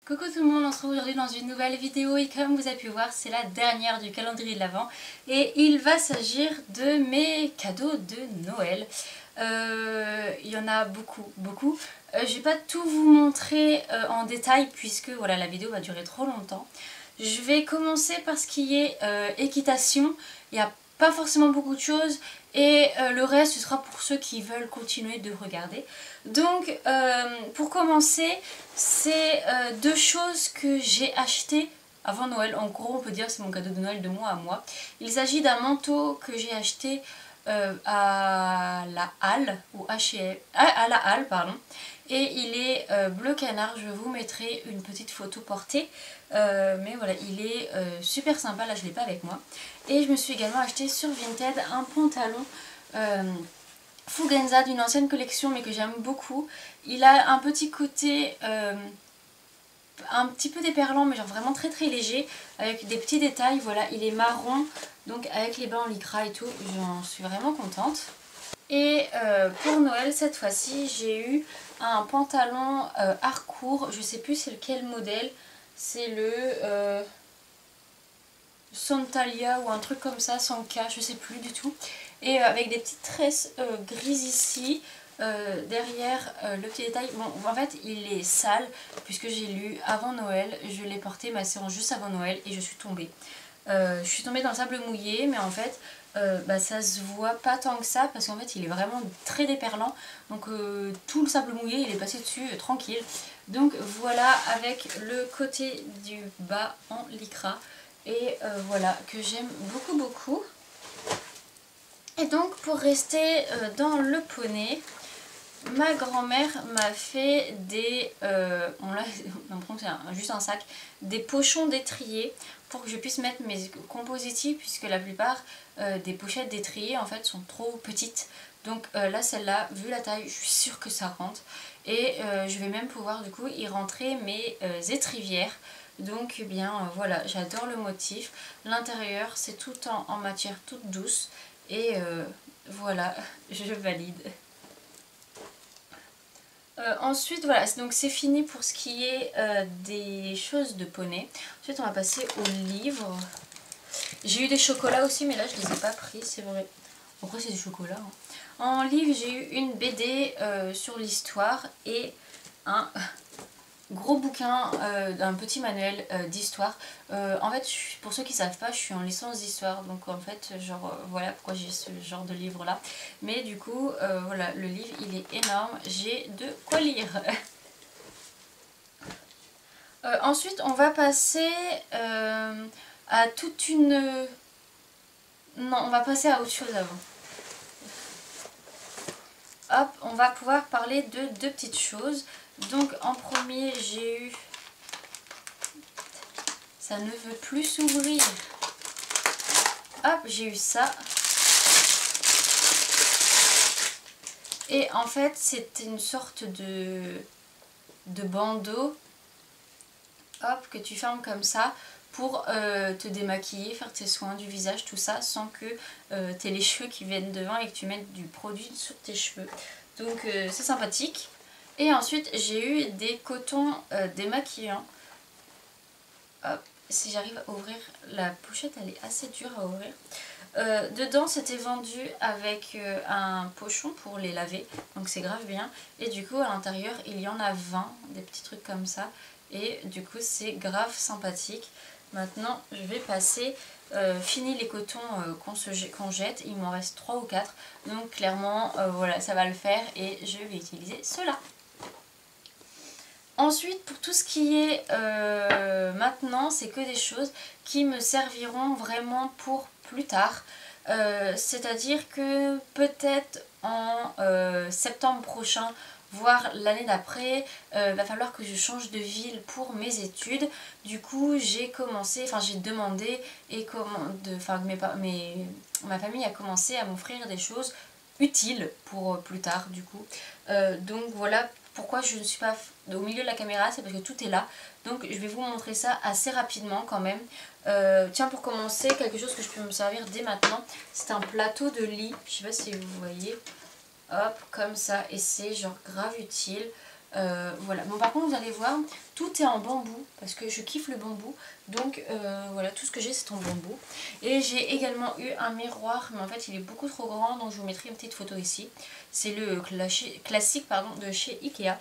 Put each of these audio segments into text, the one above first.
Coucou tout le monde, on se retrouve aujourd'hui dans une nouvelle vidéo et comme vous avez pu voir c'est la dernière du calendrier de l'Avent et il va s'agir de mes cadeaux de Noël. Il y en a beaucoup. Je vais pas tout vous montrer en détail puisque voilà, la vidéo va durer trop longtemps. Je vais commencer par ce qui est équitation. Il n'y a pas forcément beaucoup de choses et le reste ce sera pour ceux qui veulent continuer de regarder. Donc pour commencer, c'est deux choses que j'ai achetées avant Noël. En gros on peut dire que c'est mon cadeau de Noël de mois à moi. Il s'agit d'un manteau que j'ai acheté à la Halle, ou à la Halle pardon. Et il est bleu canard, je vous mettrai une petite photo portée. Mais voilà, il est super sympa, là je l'ai pas avec moi. Et je me suis également acheté sur Vinted un pantalon Fugenza d'une ancienne collection mais que j'aime beaucoup. Il a un petit côté un petit peu déperlant mais genre vraiment très léger avec des petits détails. Voilà, il est marron donc avec les bas en lycra et tout, j'en suis vraiment contente. Et pour Noël cette fois-ci j'ai eu un pantalon Harcourt, je sais plus c'est lequel modèle, c'est le Santalia ou un truc comme ça, sans K, je sais plus du tout. Et avec des petites tresses grises ici, derrière le petit détail. Bon, en fait il est sale puisque j'ai lu avant Noël, je l'ai porté ma séance juste avant Noël et je suis tombée. Je suis tombée dans le sable mouillé mais en fait ça se voit pas tant que ça parce qu'en fait il est vraiment très déperlant. Donc tout le sable mouillé il est passé dessus tranquille. Donc voilà, avec le côté du bas en lycra. Et voilà, que j'aime beaucoup. Et donc pour rester dans le poney, ma grand-mère m'a fait des, on l'impression que c'est juste un sac, des pochons d'étrier pour que je puisse mettre mes compositis puisque la plupart des pochettes d'étrier en fait sont trop petites. Donc là celle-là, vu la taille, je suis sûre que ça rentre. Et je vais même pouvoir du coup y rentrer mes étrivières. Donc eh bien voilà, j'adore le motif. L'intérieur c'est tout en matière toute douce. Et voilà, je valide. Ensuite voilà, donc c'est fini pour ce qui est des choses de poney. Ensuite on va passer aux livres. J'ai eu des chocolats aussi mais là je les ai pas pris, c'est vrai. Après c'est du chocolat hein. En livre j'ai eu une BD sur l'histoire et un gros bouquin d'un petit manuel d'histoire. En fait pour ceux qui ne savent pas, je suis en licence d'histoire donc en fait genre voilà pourquoi j'ai ce genre de livre là. Mais du coup voilà, le livre il est énorme, j'ai de quoi lire. Ensuite on va passer à toute une... Non, on va passer à autre chose avant. Hop, on va pouvoir parler de deux petites choses. Donc en premier j'ai eu... Ça ne veut plus s'ouvrir. Hop, j'ai eu ça. Et en fait c'est une sorte de bandeau. Hop, que tu fermes comme ça pour te démaquiller, faire tes soins du visage, tout ça, sans que tu aies les cheveux qui viennent devant et que tu mettes du produit sur tes cheveux. Donc c'est sympathique. Et ensuite j'ai eu des cotons démaquillants. Hop, si j'arrive à ouvrir la pochette, elle est assez dure à ouvrir. Dedans c'était vendu avec un pochon pour les laver, donc c'est grave bien. Et du coup à l'intérieur il y en a 20, des petits trucs comme ça. Et du coup c'est grave sympathique. Maintenant je vais passer, fini les cotons qu'on jette, il m'en reste 3 ou 4. Donc clairement voilà, ça va le faire et je vais utiliser cela. Ensuite pour tout ce qui est maintenant, c'est que des choses qui me serviront vraiment pour plus tard. C'est-à-dire que peut-être en septembre prochain, voire l'année d'après, va falloir que je change de ville pour mes études. Du coup j'ai commencé, enfin j'ai demandé et ma famille a commencé à m'offrir des choses utiles pour plus tard du coup. Donc voilà pourquoi je ne suis pas au milieu de la caméra, c'est parce que tout est là. Donc je vais vous montrer ça assez rapidement quand même. Tiens, pour commencer, quelque chose que je peux me servir dès maintenant, c'est un plateau de lit. Je sais pas si vous voyez. Hop, comme ça. Et c'est genre grave utile. Voilà, bon par contre vous allez voir, tout est en bambou parce que je kiffe le bambou, donc voilà, tout ce que j'ai c'est en bambou. Et j'ai également eu un miroir, mais en fait il est beaucoup trop grand, donc je vous mettrai une petite photo ici. C'est le classique pardon, de chez Ikea.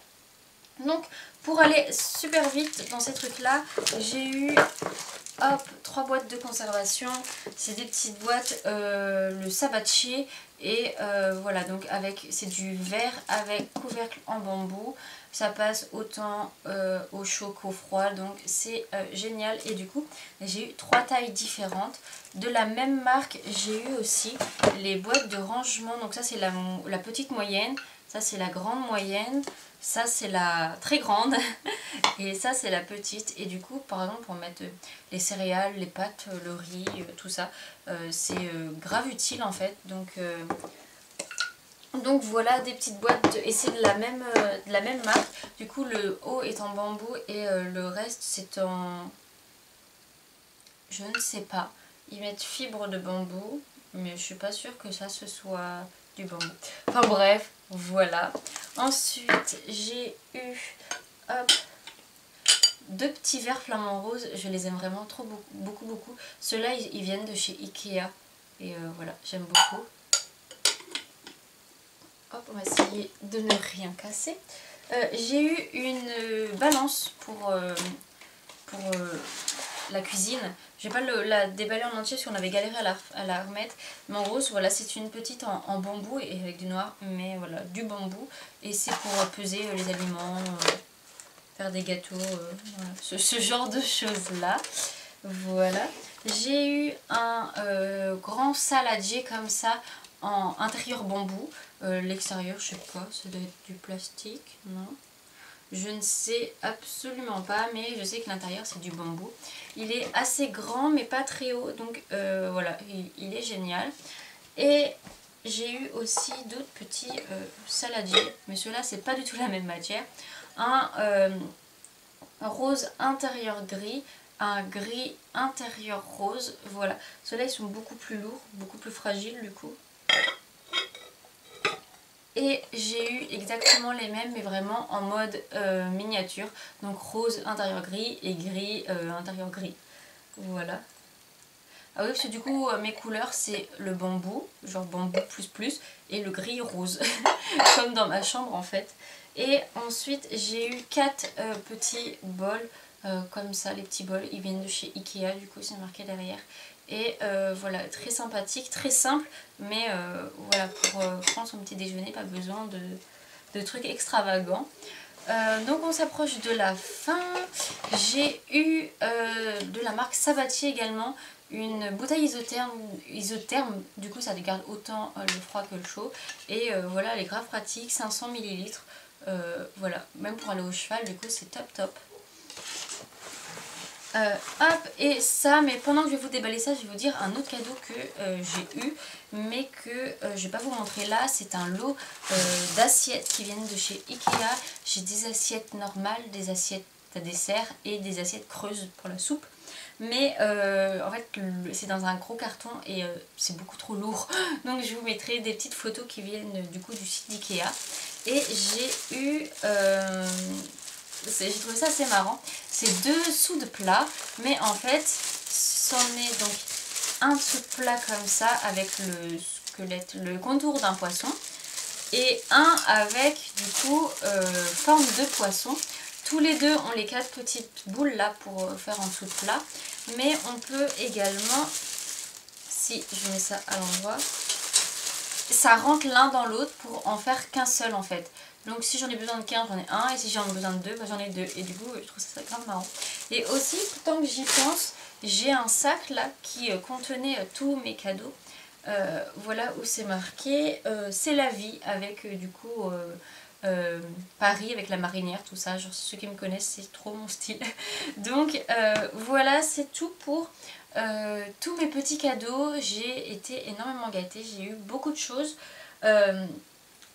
Donc pour aller super vite dans ces trucs là, j'ai eu hop 3 boîtes de conservation. C'est des petites boîtes, le sabatier. Et voilà, donc c'est du verre avec couvercle en bambou. Ça passe autant au chaud qu'au froid, donc c'est génial. Et du coup j'ai eu 3 tailles différentes. De la même marque j'ai eu aussi les boîtes de rangement. Donc ça c'est la petite moyenne, ça c'est la grande moyenne, ça c'est la très grande et ça c'est la petite. Et du coup par exemple pour mettre les céréales, les pâtes, le riz, tout ça, c'est grave utile en fait. Donc voilà des petites boîtes et c'est de la même marque. Du coup le haut est en bambou et le reste c'est en... je ne sais pas. Ils mettent fibre de bambou mais je suis pas sûre que ça ce soit du bambou. Enfin bref, voilà. Ensuite j'ai eu hop, 2 petits verres flamants roses. Je les aime vraiment trop beaucoup. Ceux-là ils viennent de chez Ikea et voilà j'aime beaucoup. Hop, on va essayer de ne rien casser. J'ai eu une balance pour la cuisine. Je vais pas la déballer en entier parce qu'on avait galéré à la remettre. Mais en gros, voilà, c'est une petite en bambou et avec du noir, mais voilà, du bambou. Et c'est pour peser les aliments, faire des gâteaux, voilà, ce genre de choses-là. Voilà. J'ai eu un grand saladier comme ça en intérieur bambou. L'extérieur, je sais pas, ça doit être du plastique, non? Je ne sais absolument pas, mais je sais que l'intérieur c'est du bambou. Il est assez grand mais pas très haut, donc voilà, il est génial. Et j'ai eu aussi d'autres petits saladiers, mais ceux-là c'est pas du tout la même matière. Un rose intérieur gris, un gris intérieur rose, voilà. Ceux-là ils sont beaucoup plus lourds, beaucoup plus fragiles du coup. Et j'ai eu exactement les mêmes mais vraiment en mode miniature. Donc rose intérieur gris et gris intérieur gris. Voilà. Ah oui parce que du coup mes couleurs c'est le bambou, genre bambou plus et le gris rose. Comme dans ma chambre en fait. Et ensuite j'ai eu 4 petits bols comme ça, les petits bols. Ils viennent de chez Ikea, du coup c'est marqué derrière. Et voilà, très sympathique, très simple, mais voilà, pour prendre son petit déjeuner, pas besoin de trucs extravagants. Donc on s'approche de la fin. J'ai eu de la marque Sabatier également, une bouteille isotherme, du coup ça garde autant le froid que le chaud. Et voilà, elle est grave pratique, 500 ml. Voilà, même pour aller au cheval, du coup c'est top. Hop, et ça, mais pendant que je vais vous déballer ça, je vais vous dire un autre cadeau que j'ai eu, mais que je vais pas vous montrer là. C'est un lot d'assiettes qui viennent de chez Ikea. J'ai des assiettes normales, des assiettes à dessert et des assiettes creuses pour la soupe. Mais en fait c'est dans un gros carton et c'est beaucoup trop lourd. Donc je vous mettrai des petites photos qui viennent du coup du site d'Ikea. Et j'ai eu... j'ai trouvé ça assez marrant. C'est 2 sous de plat, mais en fait, c'en est donc un dessous de plat comme ça avec le squelette, le contour d'un poisson, et un avec du coup forme de poisson. Tous les deux ont les 4 petites boules là pour faire en dessous de plat, mais on peut également, si je mets ça à l'endroit, ça rentre l'un dans l'autre pour en faire qu'un seul en fait. Donc si j'en ai besoin de 15, j'en ai un, et si j'en ai besoin de 2, bah, j'en ai 2. Et du coup, je trouve ça grave marrant. Et aussi, tant que j'y pense, j'ai un sac là qui contenait tous mes cadeaux. Voilà où c'est marqué c'est la vie, avec du coup Paris avec la marinière, tout ça. Genre ceux qui me connaissent, c'est trop mon style. Donc voilà, c'est tout pour tous mes petits cadeaux. J'ai été énormément gâtée, j'ai eu beaucoup de choses.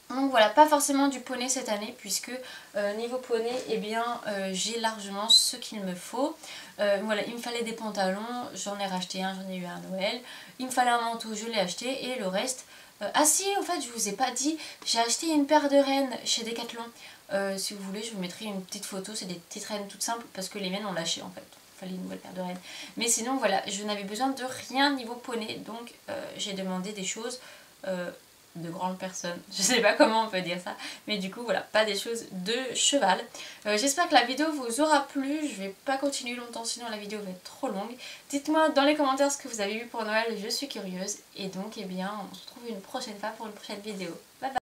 Donc voilà, pas forcément du poney cette année, puisque niveau poney, eh bien j'ai largement ce qu'il me faut. Voilà, il me fallait des pantalons, j'en ai racheté un, j'en ai eu un à Noël. Il me fallait un manteau, je l'ai acheté, et le reste, Ah si, en fait, je vous ai pas dit, j'ai acheté une paire de rennes chez Decathlon. Si vous voulez, je vous mettrai une petite photo, c'est des petites rennes toutes simples parce que les miennes ont lâché en fait. Il fallait une nouvelle paire de rennes. Mais sinon, voilà, je n'avais besoin de rien niveau poney, donc j'ai demandé des choses de grandes personnes. Je sais pas comment on peut dire ça, mais du coup, voilà, pas des choses de cheval. J'espère que la vidéo vous aura plu. Je vais pas continuer longtemps, sinon la vidéo va être trop longue. Dites-moi dans les commentaires ce que vous avez vu pour Noël, je suis curieuse. Et donc, eh bien, on se retrouve une prochaine fois pour une prochaine vidéo. Bye bye!